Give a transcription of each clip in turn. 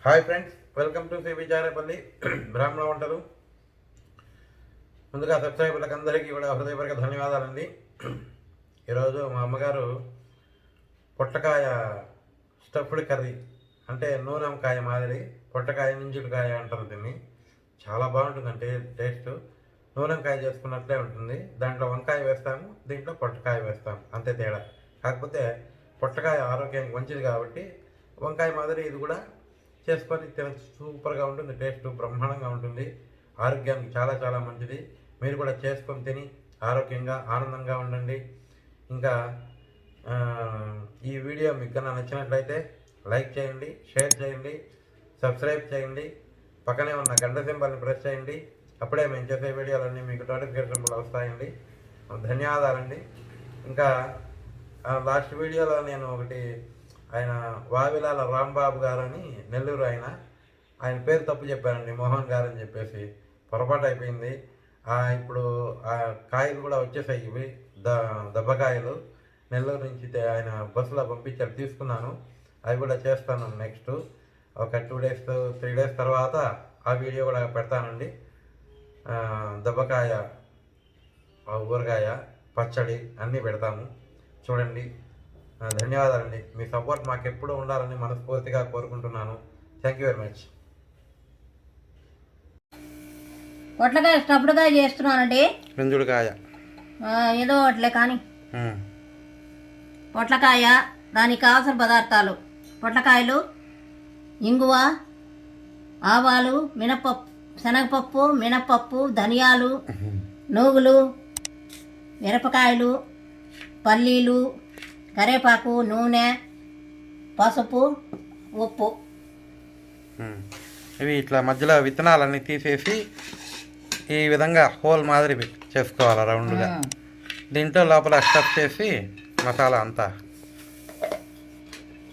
Hi friends, welcome to Shri Charepalli బ్రాహ్మణవంటలు. ముందుగా సబ్స్క్రైబర్లకు అందరికీ కూడా హృదయపూర్వక ధన్యవాదాలండి. ఈరోజు మా అమ్మగారు పొట్లకాయ స్టఫ్డ్ కర్రీ, అంటే నూనెంకాయ మాదిరి పొట్లకాయ నింజుడుకాయ అంటారు దీన్ని. చాలా బాగుంటుందంటే టేస్ట్ నూనెంకాయ చేసుకున్నట్లే ఉంటుంది. దాంట్లో వంకాయ వేస్తాము, దీంట్లో పొట్లకాయ వేస్తాము, అంతే తేడా. కాకపోతే పొట్లకాయ ఆరోగ్యానికి మంచిది కాబట్టి వంకాయ మాదిరి ఇది కూడా చేసుకొని తినచ్చు. సూపర్గా ఉంటుంది, టేస్ట్ బ్రహ్మాండంగా ఉంటుంది, ఆరోగ్యానికి చాలా చాలా మంచిది. మీరు కూడా చేసుకొని తిని ఆరోగ్యంగా ఆనందంగా ఉండండి. ఇంకా ఈ వీడియో మీకు కన్నా నచ్చినట్లయితే లైక్ చేయండి, షేర్ చేయండి, సబ్స్క్రైబ్ చేయండి, పక్కనే ఉన్న గంట సింబల్ని ప్రెస్ చేయండి. అప్పుడే మేము చేసే వీడియోలన్నీ మీకు నోటిఫికేషన్ వస్తాయండి. ధన్యవాదాలండి. ఇంకా లాస్ట్ వీడియోలో నేను ఒకటి, ఆయన వావిలాల రాంబాబు గారు అని నెల్లూరు, ఆయన పేరు తప్పు చెప్పానండి, మోహన్ గారు అని చెప్పేసి పొరపాటు అయిపోయింది. ఇప్పుడు ఆ కాయలు కూడా వచ్చేసాయి, ఇవి దెబ్బకాయలు నెల్లూరు నుంచి ఆయన బస్సులో పంపించారు, తీసుకున్నాను. అవి కూడా చేస్తాను నెక్స్ట్ ఒక 2 days 3 days తర్వాత ఆ వీడియో కూడా పెడతానండి. దెబ్బకాయ ఊరగాయ పచ్చడి అన్నీ పెడతాము, చూడండి. ధన్యవాదాలండి. మీ సపోర్ట్ మాకు ఎప్పుడూ ఉండాలని మనస్ఫూర్తిగా కోరుకుంటున్నాను. Thank you very much. పొట్లకాయ స్టఫ్డ్కాయ చేస్తున్నానండి. నింజుడుకాయ ఏదో అట్లే కానీ పొట్లకాయ, దానికి కావాల్సిన పదార్థాలు: పొట్లకాయలు, ఇంగువ, ఆవాలు, మినపప్పు, శనగపప్పు, మినపప్పు, ధనియాలు, నూగులు, మిరపకాయలు, పల్లీలు, కరేపాకు, నూనె, పసుపు, ఉప్పు. ఇవి ఇట్లా మధ్యలో విత్తనాలన్నీ తీసేసి ఈ విధంగా హోల్ మాదిరి చేసుకోవాలి రౌండ్గా. దీంట్లో లోపల స్టఫ్ చేసి మసాలా అంతా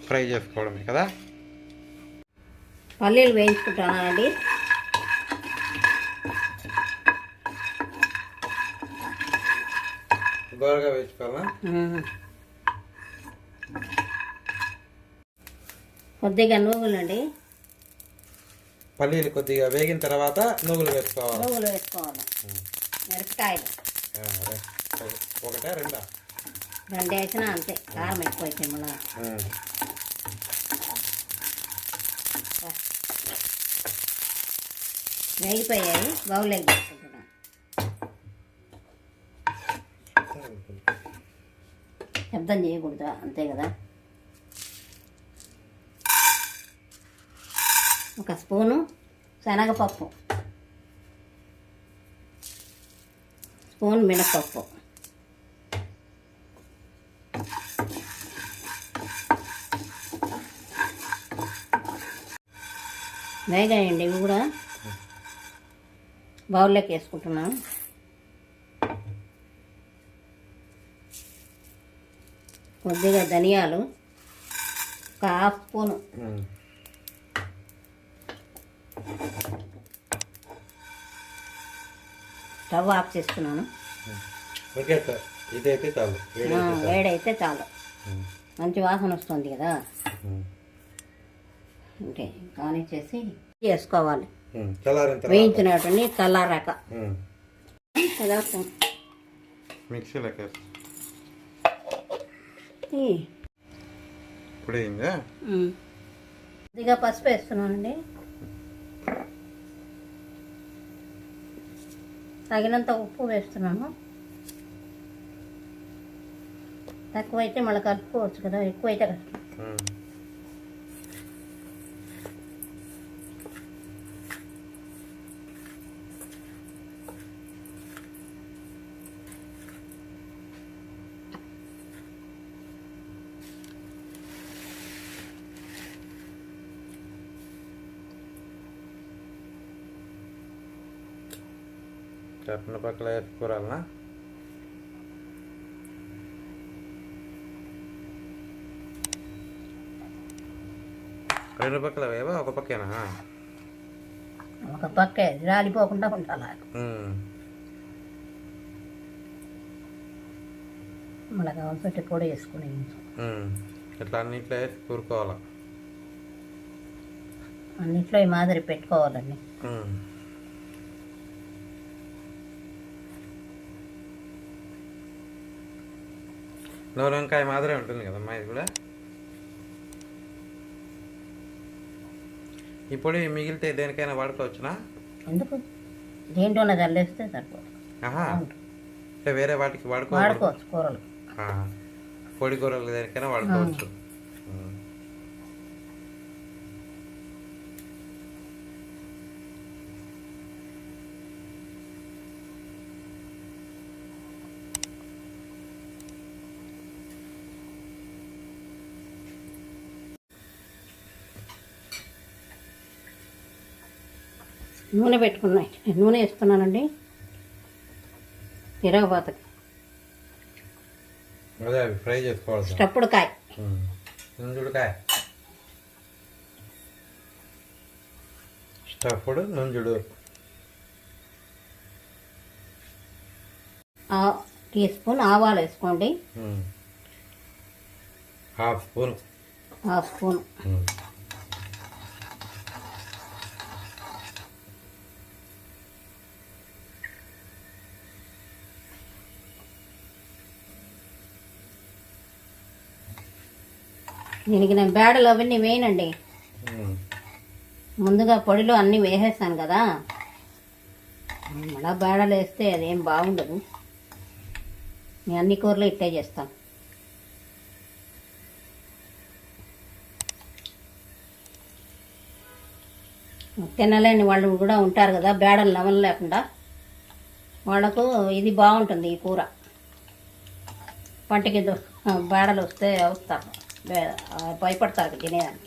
ఫ్రై చేసుకోవడమే కదా. పల్లీలు వేయించుకుంటానండి. దోరగా వేసుకోవాలా. కొద్దిగా నువ్వులండి, పల్లీలు కొద్దిగా వేగిన తర్వాత నువ్వులు వేసుకోవాలి. మిరపకాయలు ఒకటే రెండా? 2 వేసినా అంతే, కారం ఎక్కువ అయితే మళ్ళా. వేగిపోయాయి, బౌల్లోకి తీసుకుంటున్నాను. శబ్దం చేయకూడదు, అంతే కదా. ఒక స్పూను శనగపప్పు, స్పూన్ మినపప్పు, వేగాయండి. ఇవి కూడా బౌల్లోకి వేసుకుంటున్నాను. కొద్దిగా ధనియాలు, ఒక 1/2 స్పూను, స్టవ్ ఆఫ్ చేసుకున్నాను. వేడైతే చాలు, మంచి వాసన వస్తుంది కదా. అంటే కానిచ్చేసి చేసుకోవాలి, వేయించినటువంటి చల్లారాక పదార్థం మిక్సీలోకి కొద్దిగా పసుపు వేస్తున్నానండి, తగినంత ఉప్పు వేస్తున్నాను. తక్కువైతే మళ్ళీ కలుపుకోవచ్చు కదా, ఎక్కువైతే కష్టం. చట్నీ పక్కల వేసుకోరాలనా? రెండు పక్కల వేవా, ఒక పక్కేనా? ఒక పక్కే, రాలిపోకుండా ఉండాలి. మళ్ళీ కావాల్సి పొడి వేసుకుని ఇట్లా అన్నిట్లో వేసి కూరుకోవాలి. అన్నిట్లో ఈ మాదిరి పెట్టుకోవాలండి. నూనె వంకాయ మాదిరే ఉంటుంది కదమ్మా ఇది కూడా. ఈ పొడి మిగిలితే దేనికైనా వాడుకోవచ్చునా? ఎందుకు, దేంట్లోనే చల్లేస్తే సరిపోదు. అంటే వేరే వాటికి వాడుకోవచ్చు, కూరలు, పొడి కూరలు దేనికైనా వాడుకోవచ్చు. నూనె పెట్టుకున్నాయి, నూనె వేస్తున్నానండి తిరగబాతకి. అదే అవి ఫ్రై చేసుకోవాలి. స్టప్పుడుకాయ, నుంజుడుకాయ, స్టఫ్డ్ నుంజుడు. టీస్పూన్ ఆవాలు వేసుకోండి, హాఫ్ స్పూన్. దీనికి నేను బేడలు అవన్నీ వేయనండి, ముందుగా పొడిలో అన్నీ వేసేస్తాను కదా, మళ్ళీ బేడలు వేస్తే అదేం బాగుండదు. నేను అన్ని కూరలు ఇట్టే చేస్తాను. తినలేని వాళ్ళు కూడా ఉంటారు కదా, బేడలు నవల లేకుండా, వాళ్ళకు ఇది బాగుంటుంది ఈ కూర. పంటకి బేడలు వస్తే వస్తారు, భయపడతారు తినేదాన్ని.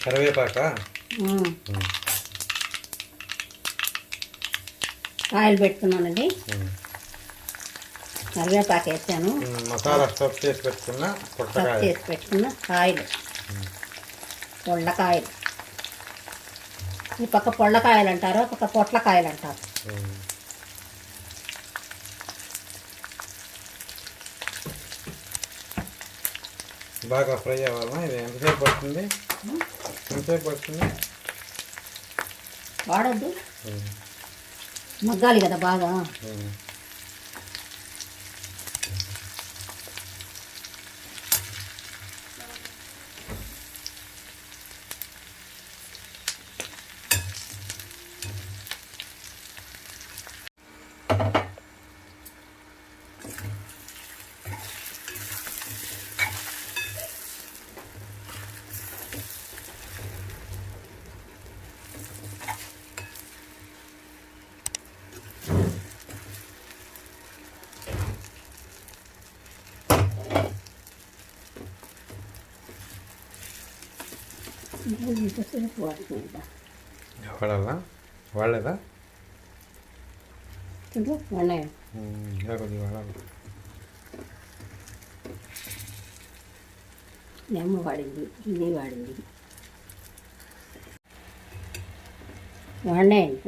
కరివేపాక, ఆయిల్ పెట్టుకున్నానండి, కరివేపాకు వేసాను, మసాలా స్టఫ్ చేసి పెట్టుకున్న కాయలు, పొళ్ళకాయలు. ఈ పక్క పొళ్ళకాయలు అంటారు, పక్క పొట్లకాయలు అంటారు. బాగా ఫ్రై అవ్వాలా? ఇది ఎంతసేపు పడుతుంది? వాడద్దు, మగ్గాలి కదా బాగా. వాడాలా? వాడలేదా? వాడాలి. నేమ్మ వాడింది, ఇది వాడింది,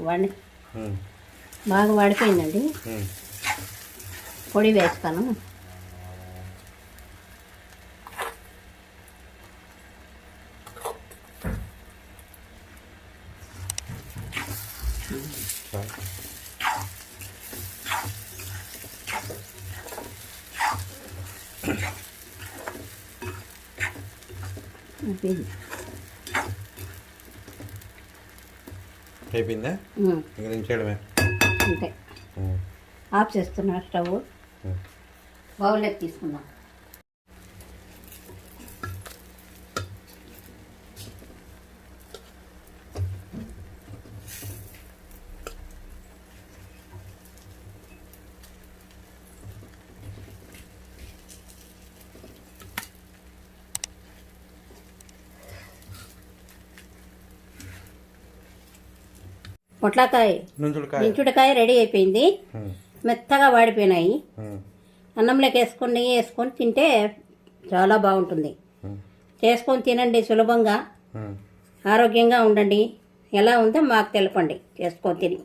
వాడి బాగా వాడిపోయిందండి. పొడి వేస్తాను. అయిపోయిందా? ఇంకా దించేయడమే అంతే. ఆఫ్ చేస్తున్నా స్టవ్. బౌల్లోకి తీసుకుందాం. పొట్లకాయ, నుంచుడికాయ రెడీ అయిపోయింది. మెత్తగా వాడిపోయినాయి. అన్నంలోకి వేసుకొని నెయ్యి వేసుకొని తింటే చాలా బాగుంటుంది. చేసుకొని తినండి సులభంగా, ఆరోగ్యంగా ఉండండి. ఎలా ఉందో మాకు తెలపండి చేసుకొని తిని.